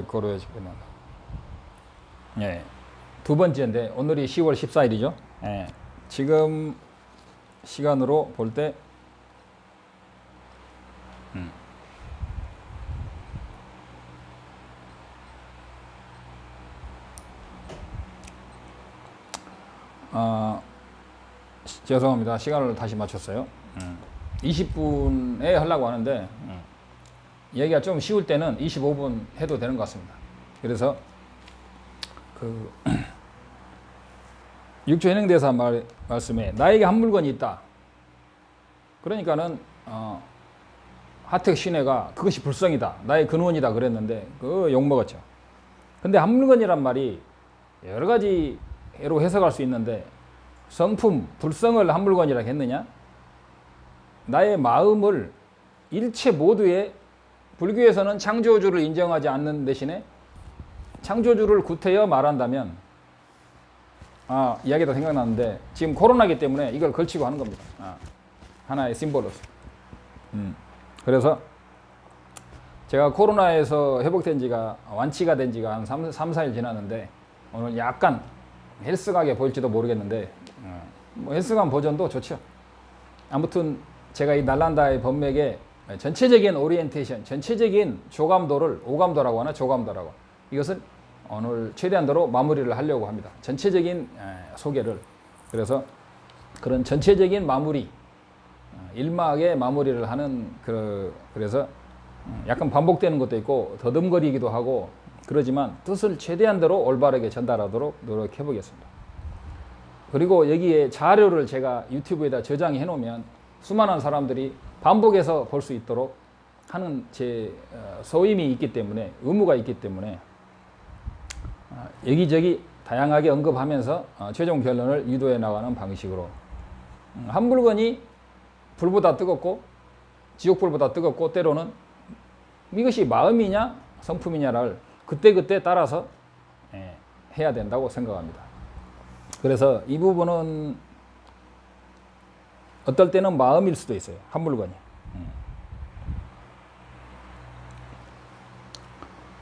고려해주구나. 예, 두 번째인데 오늘이 10월 14일이죠. 예, 지금 시간으로 볼 때 죄송합니다. 시간을 다시 맞췄어요. 20분에 하려고 하는데 얘기가 좀 쉬울 때는 25분 해도 되는 것 같습니다. 그래서 그 육조 현행대사 말씀에 나에게 한 물건이 있다. 그러니까는 하택 신해가 그것이 불성이다. 나의 근원이다 그랬는데 그 욕먹었죠. 근데 한 물건이란 말이 여러 가지로 해석할 수 있는데 성품, 불성을 한 물건이라 했느냐? 나의 마음을 일체 모두에 불교에서는 창조주를 인정하지 않는 대신에 창조주를 구태여 말한다면 이야기도 생각나는데 지금 코로나기 때문에 이걸 걸치고 하는 겁니다. 하나의 심볼로서. 그래서 제가 코로나에서 회복된 지가 완치가 된 지가 한 3, 4일 지났는데 오늘 약간 헬스가게 보일지도 모르겠는데 뭐 헬스감 버전도 좋죠. 아무튼 제가 이 날란다의 법맥에 전체적인 오리엔테이션, 전체적인 조감도를 오감도라고 하나 조감도라고 이것을 오늘 최대한도로 마무리를 하려고 합니다. 전체적인 소개를. 그래서 그런 전체적인 마무리, 일막의 마무리를 하는 그래서 약간 반복되는 것도 있고 더듬거리기도 하고 그러지만 뜻을 최대한도로 올바르게 전달하도록 노력해 보겠습니다. 그리고 여기에 자료를 제가 유튜브에다 저장해 놓으면 수많은 사람들이 반복해서 볼 수 있도록 하는 제 소임이 있기 때문에 의무가 있기 때문에 여기저기 다양하게 언급하면서 최종 결론을 유도해 나가는 방식으로 한 물건이 불보다 뜨겁고 지옥불보다 뜨겁고 때로는 이것이 마음이냐 성품이냐를 그때그때 따라서 해야 된다고 생각합니다. 그래서 이 부분은 어떨 때는 마음일 수도 있어요. 한 물건이.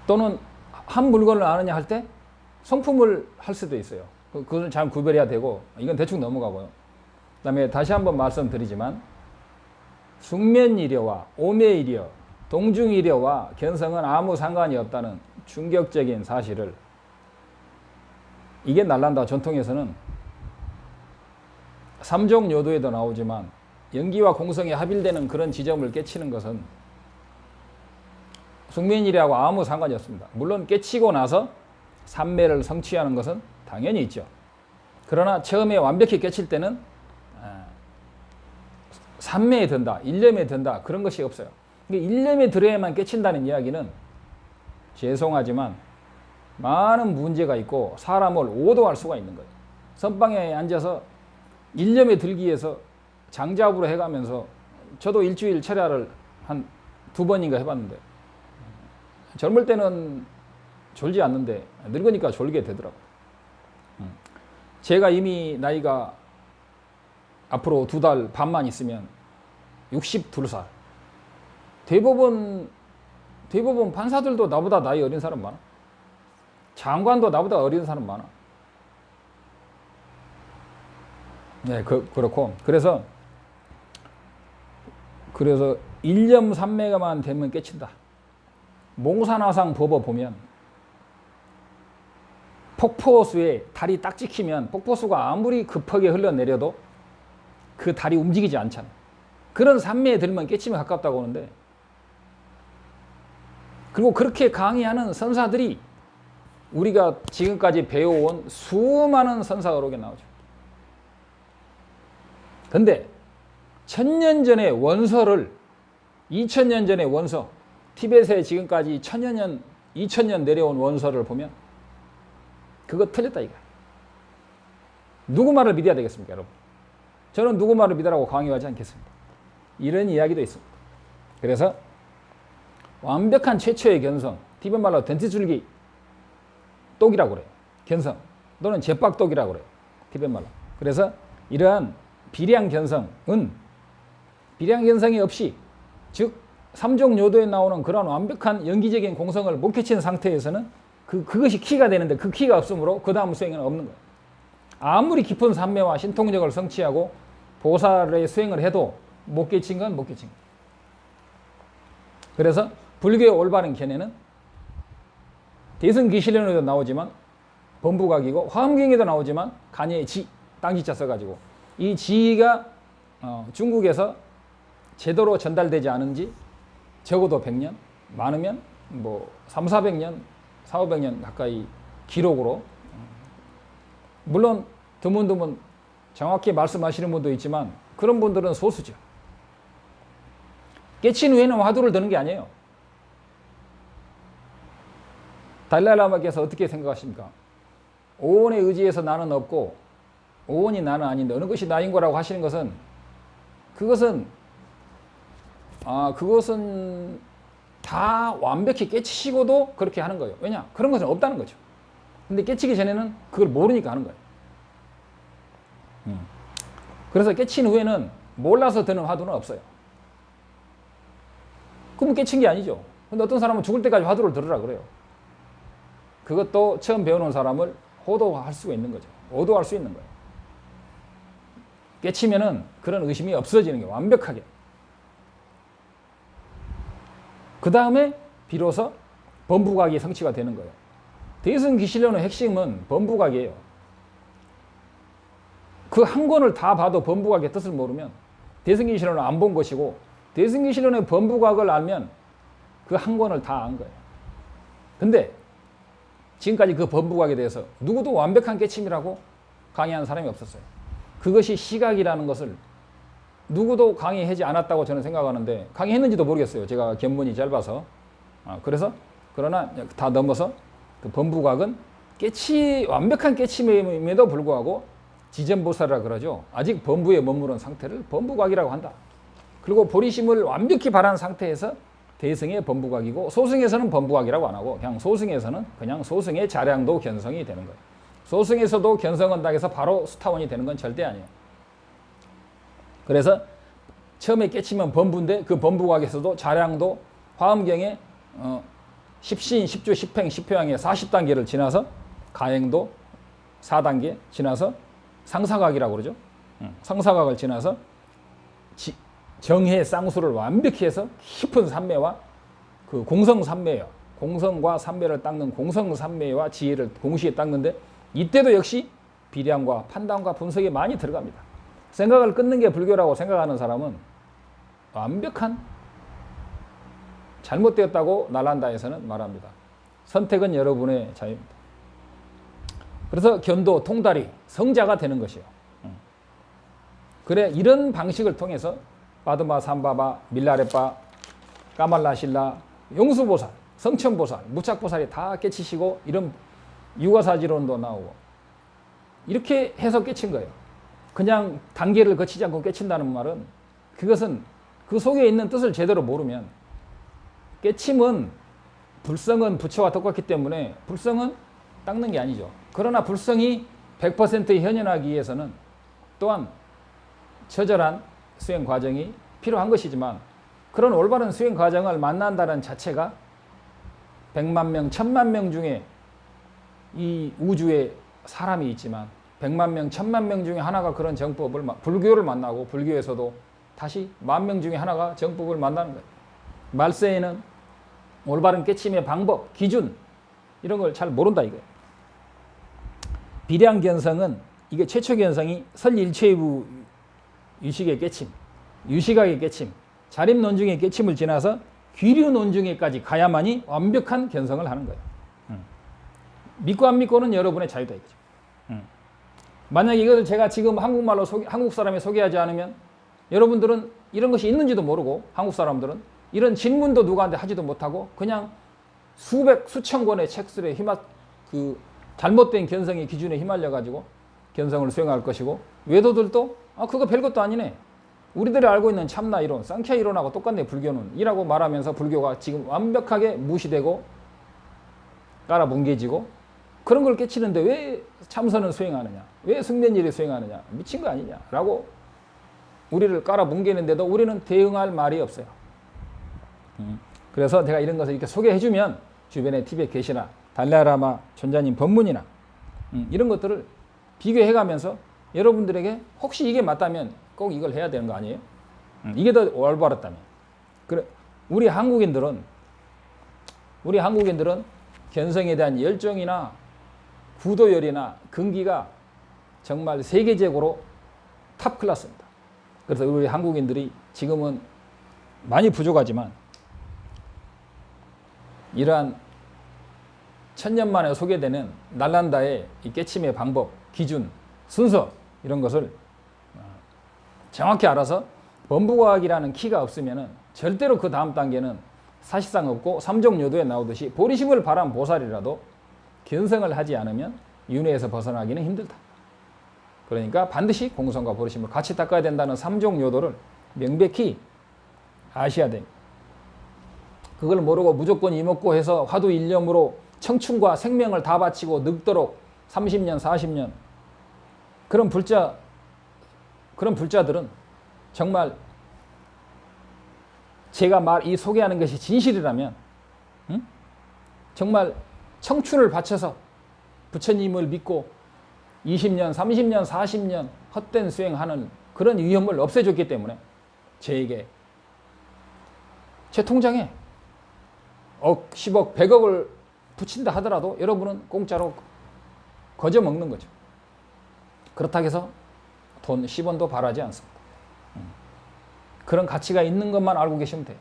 또는 한 물건을 아느냐 할 때 성품을 할 수도 있어요. 그건 잘 구별해야 되고 이건 대충 넘어가고요. 그 다음에 다시 한번 말씀드리지만 숙면이려와 오매이려 동중이려와 견성은 아무 상관이 없다는 충격적인 사실을 이게 날란다 전통에서는 삼종요도에도 나오지만 연기와 공성이 합일되는 그런 지점을 깨치는 것은 숙면이라고 아무 상관이 없습니다. 물론 깨치고 나서 삼매를 성취하는 것은 당연히 있죠. 그러나 처음에 완벽히 깨칠 때는 삼매에 든다, 일념에 든다 그런 것이 없어요. 일념에 들어야만 깨친다는 이야기는 죄송하지만 많은 문제가 있고 사람을 오도할 수가 있는 거예요. 선방에 앉아서 일념에 들기 위해서 장잡으로 해가면서 저도 일주일 철야를 한 2번인가 해봤는데 젊을 때는 졸지 않는데 늙으니까 졸게 되더라고요. 제가 이미 나이가 앞으로 2달 반만 있으면 62살. 대법원 판사들도 나보다 나이 어린 사람 많아. 장관도 나보다 어린 사람 많아. 네, 그렇고 그래서 일념 삼매가만 되면 깨친다. 몽산화상 법어 보면 폭포수에 달이 딱 찍히면 폭포수가 아무리 급하게 흘러내려도 그 달이 움직이지 않잖아. 그런 삼매에 들면 깨침에 가깝다고 하는데 그리고 그렇게 강의하는 선사들이 우리가 지금까지 배워온 수많은 선사어록에 나오죠. 근데 1000년 전의 원서를 2000년 전의 원서 티벳에 지금까지 1000년 2000년 내려온 원서를 보면 그거 틀렸다 이거야. 누구 말을 믿어야 되겠습니까 여러분? 저는 누구 말을 믿으라고 강요하지 않겠습니다. 이런 이야기도 있습니다. 그래서 완벽한 최초의 견성 티벳 말로 덴티줄기 똑이라고 그래요. 견성 또는 제빡똑이라고 그래요. 티벳 말로. 그래서 이러한 비량 견성은 비량 견성이 없이 즉 삼종요도에 나오는 그런 완벽한 연기적인 공성을 못 끼친 상태에서는 그것이 키가 되는데 그 키가 없으므로 그 다음 수행에는 없는 거예요. 아무리 깊은 삼매와 신통력을 성취하고 보살의 수행을 해도 못 끼친 건 못 끼친 거예요. 그래서 불교의 올바른 견해는 대승기실론에도 나오지만 범부각이고 화엄경에도 나오지만 간예의 지, 땅지자 써가지고 이 지가 중국에서 제대로 전달되지 않은 지 적어도 100년, 많으면 뭐 3, 400년, 4, 500년 가까이 기록으로, 물론 드문드문 정확히 말씀하시는 분도 있지만 그런 분들은 소수죠. 깨친 후에는 화두를 드는 게 아니에요. 달라이라마께서 어떻게 생각하십니까? 오온의 의지에서 나는 없고 오온이 나는 아닌데 어느 것이 나인 거라고 하시는 것은 그것은 다 완벽히 깨치시고도 그렇게 하는 거예요. 왜냐? 그런 것은 없다는 거죠. 근데 깨치기 전에는 그걸 모르니까 하는 거예요. 그래서 깨친 후에는 몰라서 드는 화두는 없어요. 그러면 깨친 게 아니죠. 근데 어떤 사람은 죽을 때까지 화두를 들으라 그래요. 그것도 처음 배우는 사람을 호도할 수가 있는 거죠. 오도할 수 있는 거예요. 깨치면은 그런 의심이 없어지는 게 완벽하게. 그 다음에 비로소 범부각이 성취가 되는 거예요. 대승기실론의 핵심은 범부각이에요. 그 한 권을 다 봐도 범부각의 뜻을 모르면 대승기실론을 안 본 것이고 대승기실론의 범부각을 알면 그 한 권을 다 안 거예요. 근데 지금까지 그 범부각에 대해서 누구도 완벽한 깨침이라고 강의한 사람이 없었어요. 그것이 시각이라는 것을 누구도 강의하지 않았다고 저는 생각하는데 강의했는지도 모르겠어요. 제가 견문이 짧아서. 그러나 다 넘어서 그 범부각은 완벽한 깨침임에도 불구하고 지전보살이라 그러죠. 아직 범부에 머무른 상태를 범부각이라고 한다. 그리고 보리심을 완벽히 발한 상태에서 대승의 범부각이고 소승에서는 범부각이라고 안 하고 그냥 소승에서는 그냥 소승의 자량도 견성이 되는 거예요. 소승에서도 견성언닥에서 바로 수타원이 되는 건 절대 아니에요. 그래서 처음에 깨치면 범부인데 그 범부각에서도 자량도 화엄경에 10신, 10주, 10행, 10표양의 40단계를 지나서 가행도 4단계 지나서 상사각이라고 그러죠. 상사각을 지나서 정해 쌍수를 완벽히 해서 깊은 삼매와 그 공성삼매와 공성과 삼매를 닦는 공성삼매와 지혜를 동시에 닦는데 이때도 역시 비량과 판단과 분석이 많이 들어갑니다. 생각을 끊는 게 불교라고 생각하는 사람은 완벽한 잘못되었다고 나란다에서는 말합니다. 선택은 여러분의 자유입니다. 그래서 견도, 통달이 성자가 되는 것이에요. 그래 이런 방식을 통해서 바드마, 삼바바, 밀라레빠, 까말라실라, 용수보살, 성천보살, 무착보살이 다 깨치시고 이런 유가사지론도 나오고 이렇게 해서 깨친 거예요. 그냥 단계를 거치지 않고 깨친다는 말은 그것은 그 속에 있는 뜻을 제대로 모르면 깨침은 불성은 부처와 똑같기 때문에 불성은 닦는 게 아니죠. 그러나 불성이 100% 현현하기 위해서는 또한 처절한 수행 과정이 필요한 것이지만 그런 올바른 수행 과정을 만난다는 자체가 100만 명, 1000만 명 중에 이 우주에 사람이 있지만 100만 명, 1000만 명 중에 하나가 그런 정법을 불교를 만나고 불교에서도 다시 10,000명 중에 하나가 정법을 만나는 거예요. 말세에는 올바른 깨침의 방법, 기준 이런 걸 잘 모른다 이거예요. 비량견성은 이게 최초 견성이 설일체부 유식의 깨침, 유식학의 깨침, 자립논중의 깨침을 지나서 귀류논중에까지 가야만이 완벽한 견성을 하는 거예요. 믿고 안 믿고는 여러분의 자유다 이거죠. 만약에 이것을 제가 지금 한국말로 한국 사람이 소개하지 않으면 여러분들은 이런 것이 있는지도 모르고 한국 사람들은 이런 질문도 누구한테 하지도 못하고 그냥 수천 권의 책들에 그 잘못된 견성의 기준에 휘말려 가지고 견성을 수행할 것이고 외도들도 그거 별것도 아니네. 우리들이 알고 있는 참나 이론, 쌍캬 이론하고 똑같네 불교는 이라고 말하면서 불교가 지금 완벽하게 무시되고 깔아뭉개지고 그런 걸 깨치는데 왜 참선을 수행하느냐, 왜 승면일을 수행하느냐, 미친 거 아니냐 라고 우리를 깔아뭉개는데도 우리는 대응할 말이 없어요. 그래서 내가 이런 것을 이렇게 소개해주면 주변에 티벳 계시나 달라이라마 존자님 법문이나 이런 것들을 비교해가면서 여러분들에게 혹시 이게 맞다면 꼭 이걸 해야 되는 거 아니에요? 이게 더 올바랐다면. 그래, 우리 한국인들은 견성에 대한 열정이나 구도열이나 근기가 정말 세계적으로 탑 클래스입니다. 그래서 우리 한국인들이 지금은 많이 부족하지만 이러한 천년 만에 소개되는 날란다의 이 깨침의 방법, 기준, 순서 이런 것을 정확히 알아서 범부과학이라는 키가 없으면 절대로 그 다음 단계는 사실상 없고 삼종요도에 나오듯이 보리심을 바란 보살이라도 견성을 하지 않으면 윤회에서 벗어나기는 힘들다. 그러니까 반드시 공성과 보리심을 같이 닦아야 된다는 삼종요도를 명백히 아셔야 됩니다. 그걸 모르고 무조건 이먹고 해서 화두 일념으로 청춘과 생명을 다 바치고 늙도록 30년, 40년 그런 불자들은 정말 제가 이 소개하는 것이 진실이라면 정말 청춘을 바쳐서 부처님을 믿고 20년, 30년, 40년 헛된 수행하는 그런 위험을 없애줬기 때문에 제게 제 통장에 억, 10억, 100억을 붙인다 하더라도 여러분은 공짜로 거저 먹는 거죠. 그렇다고 해서 돈 10원도 바라지 않습니다. 그런 가치가 있는 것만 알고 계시면 돼요.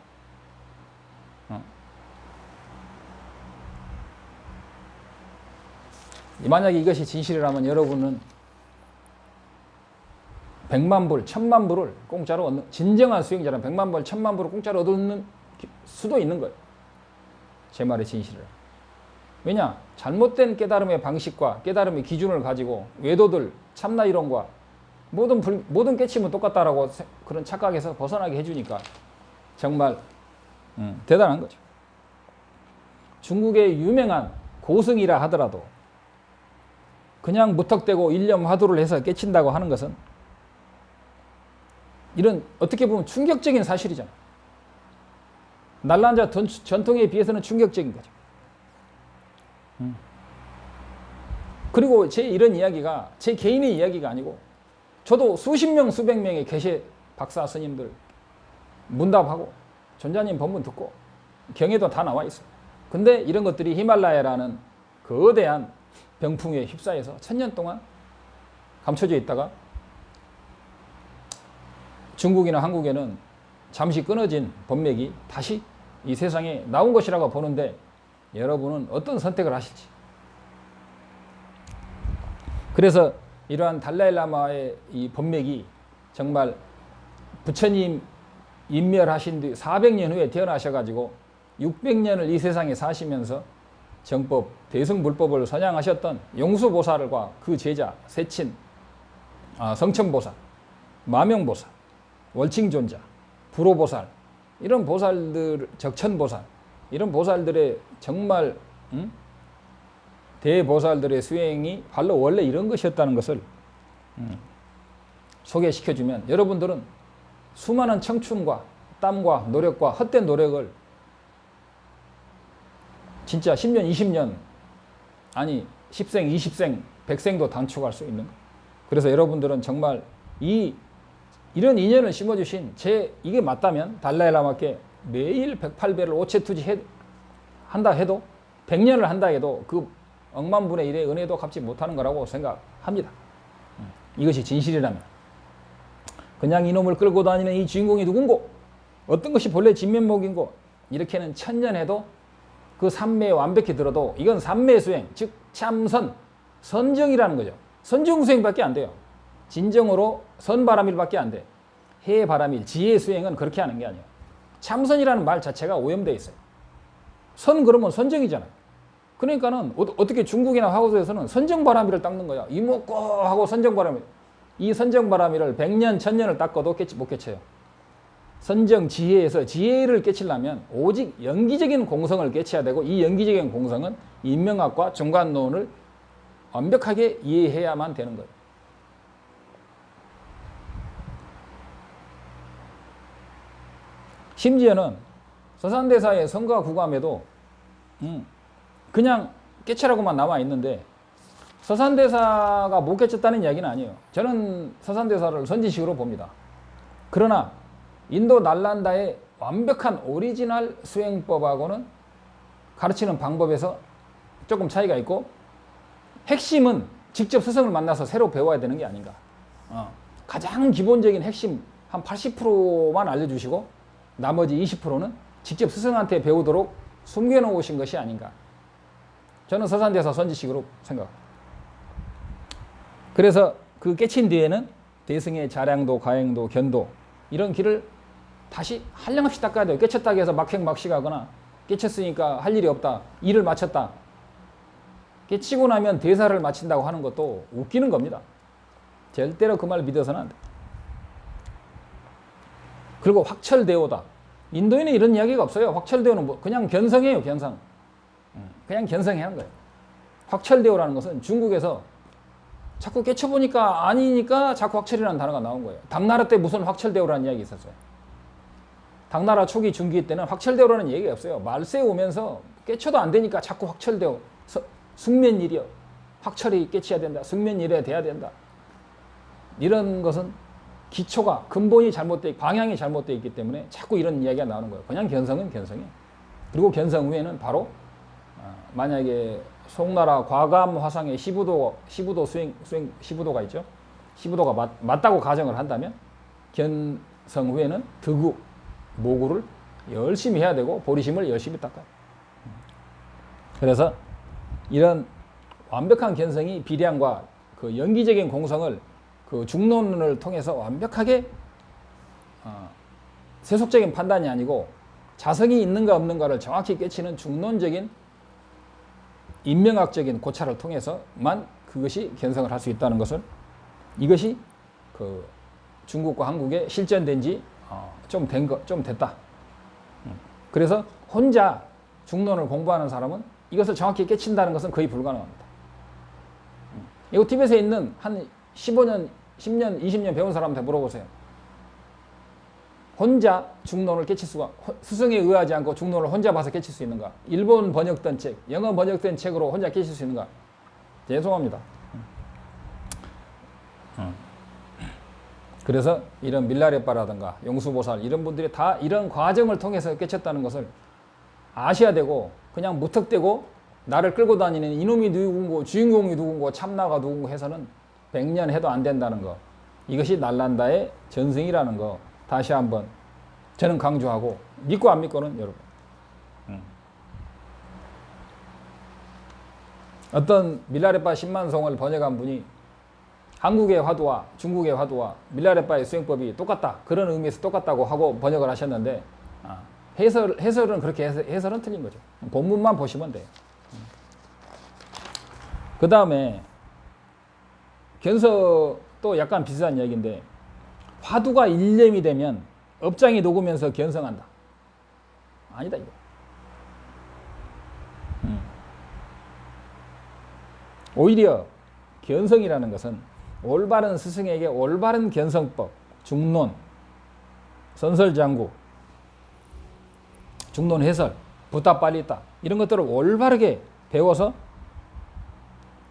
만약에 이것이 진실이라면 여러분은 100만 불, 1000만 불을 공짜로 얻는, 진정한 수행자는 100만 불, 1000만 불을 공짜로 얻는 수도 있는 거예요. 제 말이 진실이라. 왜냐? 잘못된 깨달음의 방식과 깨달음의 기준을 가지고 외도들, 참나 이론과 모든 깨침은 똑같다라고 그런 착각에서 벗어나게 해주니까 정말 대단한 거죠. 중국의 유명한 고승이라 하더라도 그냥 무턱대고 일념 화두를 해서 깨친다고 하는 것은 이런 어떻게 보면 충격적인 사실이잖아요. 날란자 전통에 비해서는 충격적인 거죠. 그리고 제 이런 이야기가 제 개인의 이야기가 아니고 저도 수십 명, 수백 명의 계시 박사 스님들 문답하고 존자님 법문 듣고 경에도 다 나와 있어요. 근데 이런 것들이 히말라야라는 거대한 병풍에 휩싸여서 1000년 동안 감춰져 있다가 중국이나 한국에는 잠시 끊어진 법맥이 다시 이 세상에 나온 것이라고 보는데 여러분은 어떤 선택을 하실지. 그래서 이러한 달라일라마의 이 법맥이 정말 부처님 인멸하신 뒤 400년 후에 태어나셔가지고 600년을 이 세상에 사시면서 정법, 대승불법을 선양하셨던 용수보살과 그 제자, 세친, 성천보살, 마명보살, 월칭존자, 불호보살 이런 보살들, 적천보살 이런 보살들의 정말 대보살들의 수행이 바로 원래 이런 것이었다는 것을 소개시켜주면 여러분들은 수많은 청춘과 땀과 노력과 헛된 노력을 진짜 10년, 20년 아니 10생, 20생, 100생도 단축할 수 있는 거. 그래서 여러분들은 정말 이런 인연을 심어주신 이게 맞다면 달라일라마께 매일 108배를 오체투지 한다 해도 100년을 한다 해도 그 억만분의 1의 은혜도 갚지 못하는 거라고 생각합니다. 이것이 진실이라면. 그냥 이놈을 끌고 다니는 이 주인공이 누군고? 어떤 것이 본래 진면목인고? 이렇게는 천년해도 그 삼매에 완벽히 들어도 이건 삼매수행, 즉 참선, 선정이라는 거죠. 선정수행밖에 안 돼요. 진정으로 선바람일밖에 안 돼. 해바람일, 지혜수행은 그렇게 하는 게 아니에요. 참선이라는 말 자체가 오염되어 있어요. 선 그러면 선정이잖아요. 그러니까는 어떻게 중국이나 화구도에서는 선정바람이를 닦는 거야. 이목고 하고 선정바람이. 이 선정바람이를 100년, 1000년을 닦아도 못 깨쳐요. 선정 지혜에서 지혜를 깨치려면 오직 연기적인 공성을 깨쳐야 되고 이 연기적인 공성은 인명학과 중간론을 완벽하게 이해해야만 되는 거예요. 심지어는 서산대사의 성가 구감에도 그냥 깨치라고만 남아 있는데 서산대사가 못 깨쳤다는 이야기는 아니에요. 저는 서산대사를 선지식으로 봅니다. 그러나 인도 날란다의 완벽한 오리지널 수행법하고는 가르치는 방법에서 조금 차이가 있고, 핵심은 직접 스승을 만나서 새로 배워야 되는 게 아닌가. 가장 기본적인 핵심 한 80%만 알려주시고 나머지 20%는 직접 스승한테 배우도록 숨겨놓으신 것이 아닌가. 저는 서산대사 선지식으로 생각합니다. 그래서 그 깨친 뒤에는 대승의 자량도, 가행도, 견도 이런 길을 다시 한량없이 닦아야 돼요. 깨쳤다고 해서 막행막식하거나 깨쳤으니까 할 일이 없다, 일을 마쳤다, 깨치고 나면 대사를 마친다고 하는 것도 웃기는 겁니다. 절대로 그 말 믿어서는 안 돼. 그리고 확철대오다. 인도에는 이런 이야기가 없어요. 확철대오는 뭐 그냥 견성이에요. 견성. 그냥 견성하는 거예요. 확철대오라는 것은 중국에서 자꾸 깨쳐보니까 아니니까 자꾸 확철이라는 단어가 나온 거예요. 당나라 때 무슨 확철대오라는 이야기 있었어요. 당나라 초기 중기 때는 확철대오라는 얘기가 없어요. 말세 오면서 깨쳐도 안 되니까 자꾸 확철대오, 숙면일이요, 확철이 깨쳐야 된다, 숙면일에 돼야 된다. 이런 것은 기초가, 근본이 잘못되어, 방향이 잘못되어 있기 때문에 자꾸 이런 이야기가 나오는 거예요. 그냥 견성은 견성이에요. 그리고 견성 후에는 바로 만약에 송나라 과감 화상의 시부도 시부도가 있죠. 시부도가 맞다고 가정을 한다면 견성 후에는 득우, 모구를 열심히 해야 되고 보리심을 열심히 닦아요. 그래서 이런 완벽한 견성이 비량과 그 연기적인 공성을 그 중론을 통해서 완벽하게 세속적인 판단이 아니고 자성이 있는가 없는가를 정확히 깨치는 중론적인 인명학적인 고찰을 통해서만 그것이 견성을 할 수 있다는 것을, 이것이 그 중국과 한국에 실전된 지 좀 됐다. 그래서 혼자 중론을 공부하는 사람은 이것을 정확히 깨친다는 것은 거의 불가능합니다. 이거 티벳에 있는 한 15년, 10년, 20년 배운 사람한테 물어보세요. 혼자 중론을 깨칠 수가, 스승에 의하지 않고 중론을 혼자 봐서 깨칠 수 있는가? 일본 번역된 책, 영어 번역된 책으로 혼자 깨칠 수 있는가? 죄송합니다. 그래서 이런 밀라레빠라든가 용수보살 이런 분들이 다 이런 과정을 통해서 깨쳤다는 것을 아셔야 되고, 그냥 무턱대고 나를 끌고 다니는 이놈이 누구고 주인공이 누구고 참나가 누구고 해서는 100년 해도 안 된다는 거, 이것이 날란다의 전승이라는 거 다시 한번 저는 강조하고, 믿고 안 믿고는 여러분, 어떤 밀라레빠 10만송을 번역한 분이 한국의 화두와 중국의 화두와 밀라레빠의 수행법이 똑같다, 그런 의미에서 똑같다고 하고 번역을 하셨는데, 해설은 그렇게 해설은 틀린 거죠. 본문만 보시면 돼요. 그 다음에 견서도 약간 비슷한 이야기인데, 화두가 일념이 되면 업장이 녹으면서 견성한다. 아니다 이거. 오히려 견성이라는 것은 올바른 스승에게 올바른 견성법, 중론, 선설장구, 중론 해설, 부타빨리따 이런 것들을 올바르게 배워서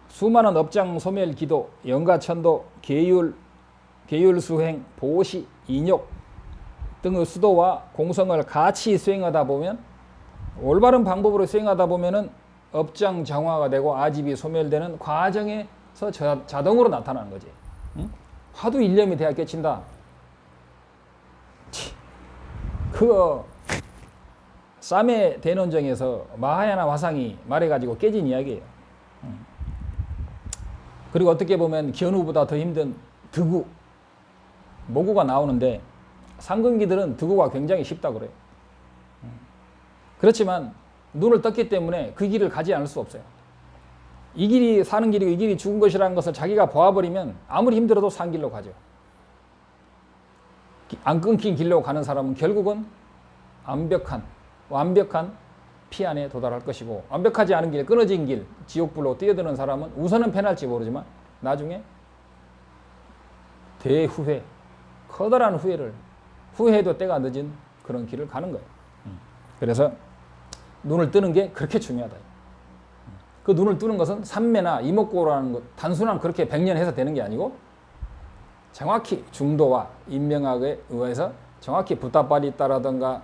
수많은 업장 소멸 기도, 영가천도, 계율 수행, 보시, 인욕 등의 수도와 공성을 같이 수행하다 보면, 올바른 방법으로 수행하다 보면은 업장 정화가 되고 아집이 소멸되는 과정에서 자동으로 나타나는 거지. 응? 화두 일념이 돼야 깨친다. 그거 쌈의 대논정에서 마하야나 화상이 말해가지고 깨진 이야기예요. 그리고 어떻게 보면 견우보다 더 힘든 득우, 모구가 나오는데 상근기들은 득우가 굉장히 쉽다고 그래요. 그렇지만 눈을 떴기 때문에 그 길을 가지 않을 수 없어요. 이 길이 사는 길이고 이 길이 죽은 것이라는 것을 자기가 보아버리면 아무리 힘들어도 산 길로 가죠. 안 끊긴 길로 가는 사람은 결국은 완벽한 피안에 도달할 것이고, 완벽하지 않은 길, 끊어진 길, 지옥불로 뛰어드는 사람은 우선은 편할지 모르지만 나중에 대후회, 커다란 후회도 때가 늦은 그런 길을 가는 거예요. 그래서 눈을 뜨는 게 그렇게 중요하다. 그 눈을 뜨는 것은 삼매나 이목구라는 것, 단순한 그렇게 백년해서 되는 게 아니고 정확히 중도와 인명학에 의해서 정확히 붓다발리따라든가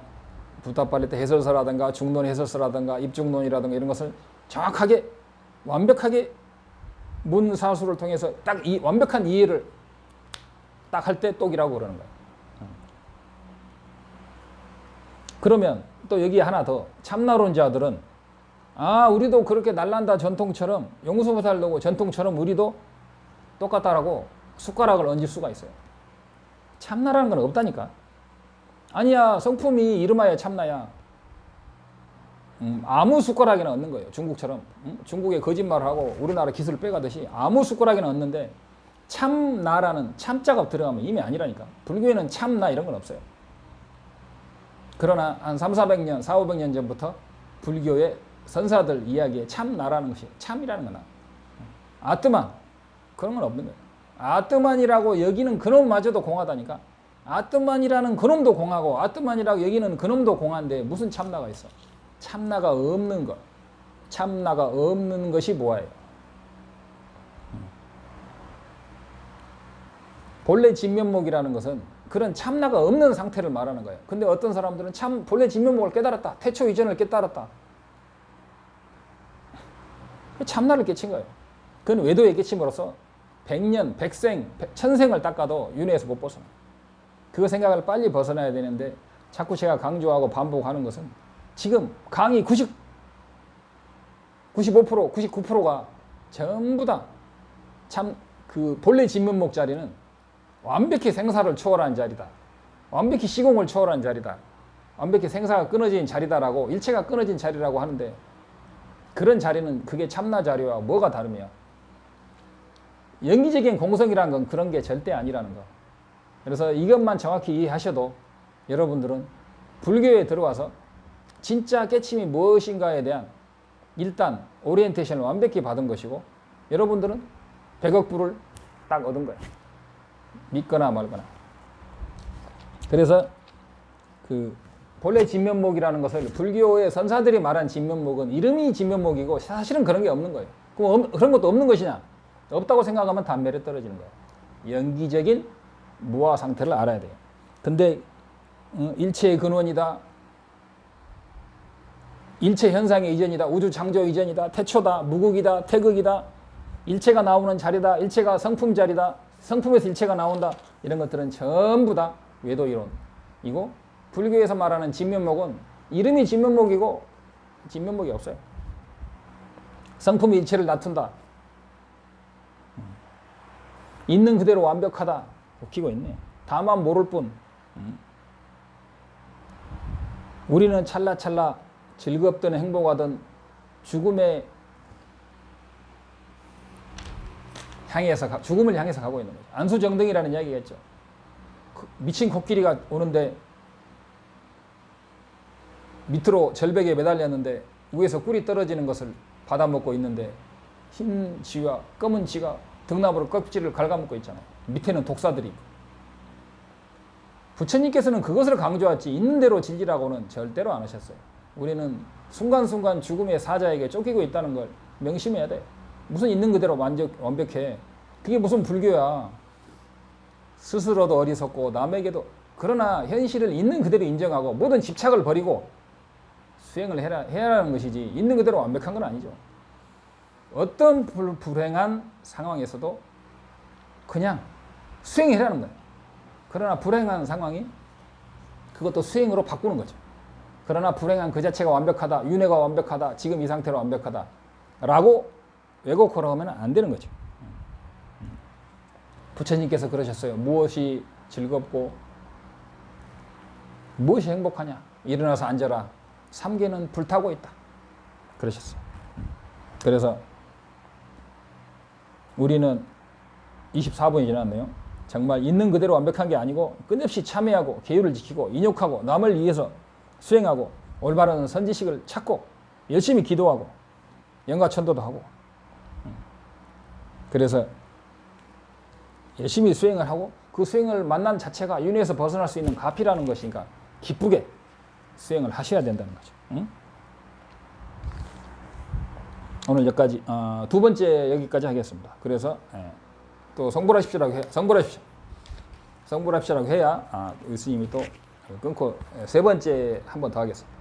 붓다발리따 해설서라든가 중론 해설서라든가 입중론이라든가 이런 것을 정확하게 완벽하게 문사수를 통해서 딱 이 완벽한 이해를 딱 할 때 똑이라고 그러는 거예요. 그러면 또 여기 하나 더, 참나론자들은 우리도 그렇게 날란다 전통처럼 용수보살도 전통처럼 우리도 똑같다라고 숟가락을 얹을 수가 있어요. 참나라는 건 없다니까. 아니야, 성품이 이름하여 참나야. 아무 숟가락이나 얹는 거예요. 중국처럼. 중국에 거짓말을 하고 우리나라 기술을 빼가듯이 아무 숟가락이나 얹는데 참나라는 참자가 들어가면 이미 아니라니까. 불교에는 참나 이런 건 없어요. 그러나 한 300~400년, 400~500년 전부터 불교의 선사들 이야기에 참나라는 것이 참이라는 거나 아뜨만 그런 건 없는 거예요. 아뜨만이라고 여기는 그놈마저도 공하다니까. 아뜨만이라는 그놈도 공하고 아뜨만이라고 여기는 그놈도 공한데 무슨 참나가 있어. 참나가 없는 것. 참나가 없는 것이 뭐예요? 본래 진면목이라는 것은 그런 참나가 없는 상태를 말하는 거예요. 근데 어떤 사람들은 본래 진면목을 깨달았다. 태초 이전을 깨달았다. 참나를 깨친 거예요. 그건 외도의 깨침으로써 100년, 100생, 1000생을 닦아도 윤회에서 못 벗어나. 그 생각을 빨리 벗어나야 되는데 자꾸 제가 강조하고 반복하는 것은 지금 강의 95%, 99%가 전부 다 참 그 본래 진면목 자리는 완벽히 생사를 초월한 자리다. 완벽히 시공을 초월한 자리다. 완벽히 생사가 끊어진 자리다라고, 일체가 끊어진 자리라고 하는데 그런 자리는 그게 참나 자리와 뭐가 다르며 연기적인 공성이라는 건 그런 게 절대 아니라는 거. 그래서 이것만 정확히 이해하셔도 여러분들은 불교에 들어와서 진짜 깨침이 무엇인가에 대한 일단 오리엔테이션을 완벽히 받은 것이고 여러분들은 100억 불을 딱 얻은 거예요. 믿거나 말거나. 그래서 그 본래 진면목이라는 것을 불교의 선사들이 말한 진면목은 이름이 진면목이고 사실은 그런 게 없는 거예요. 그럼 그런 것도 없는 것이냐? 없다고 생각하면 담배를 떨어지는 거예요. 연기적인 무아 상태를 알아야 돼요. 근데 일체의 근원이다. 일체 현상의 이전이다. 우주 창조 이전이다. 태초다. 무극이다. 태극이다. 일체가 나오는 자리다. 일체가 성품 자리다. 성품에서 일체가 나온다. 이런 것들은 전부 다 외도 이론이고 불교에서 말하는 진면목은 이름이 진면목이고 진면목이 없어요. 성품이 일체를 다툰다. 있는 그대로 완벽하다. 웃기고 있네. 다만 모를 뿐. 우리는 찰나찰나 즐겁든 행복하든 죽음에 죽음을 향해서 가고 있는 거죠. 안수정등이라는 이야기가 있죠. 미친 코끼리가 오는데 밑으로 절벽에 매달렸는데 위에서 꿀이 떨어지는 것을 받아먹고 있는데 흰 쥐와 검은 쥐가 등나무로 껍질을 갉아먹고 있잖아요. 밑에는 독사들이. 부처님께서는 그것을 강조하지 있는 대로 진리라고는 절대로 안 하셨어요. 우리는 순간순간 죽음의 사자에게 쫓기고 있다는 걸 명심해야 돼. 무슨 있는 그대로 완벽해. 그게 무슨 불교야. 스스로도 어리석고 남에게도. 그러나 현실을 있는 그대로 인정하고 모든 집착을 버리고 수행을 해야 하는 것이지 있는 그대로 완벽한 건 아니죠. 어떤 불행한 상황에서도 그냥 수행해라는 거예요. 그러나 불행한 상황이 그것도 수행으로 바꾸는 거죠. 그러나 불행한 그 자체가 완벽하다. 윤회가 완벽하다. 지금 이 상태로 완벽하다. 라고 왜곡하라고 하면 안 되는 거죠. 부처님께서 그러셨어요. 무엇이 즐겁고 무엇이 행복하냐. 일어나서 앉아라. 삼계는 불타고 있다. 그러셨어요. 그래서 우리는 24분이 지났네요. 정말 있는 그대로 완벽한 게 아니고 끝없이 참회하고 계율을 지키고 인욕하고 남을 위해서 수행하고 올바른 선지식을 찾고 열심히 기도하고 영가천도도 하고 그래서 열심히 수행을 하고 그 수행을 만난 자체가 윤회에서 벗어날 수 있는 가피라는 것이니까 기쁘게 수행을 하셔야 된다는 거죠. 응? 오늘 여기까지 두 번째 여기까지 하겠습니다. 그래서 또 성불하십시오라고 성불합시오라고 해야 스님이 또 끊고 세 번째 한 번 더 하겠습니다.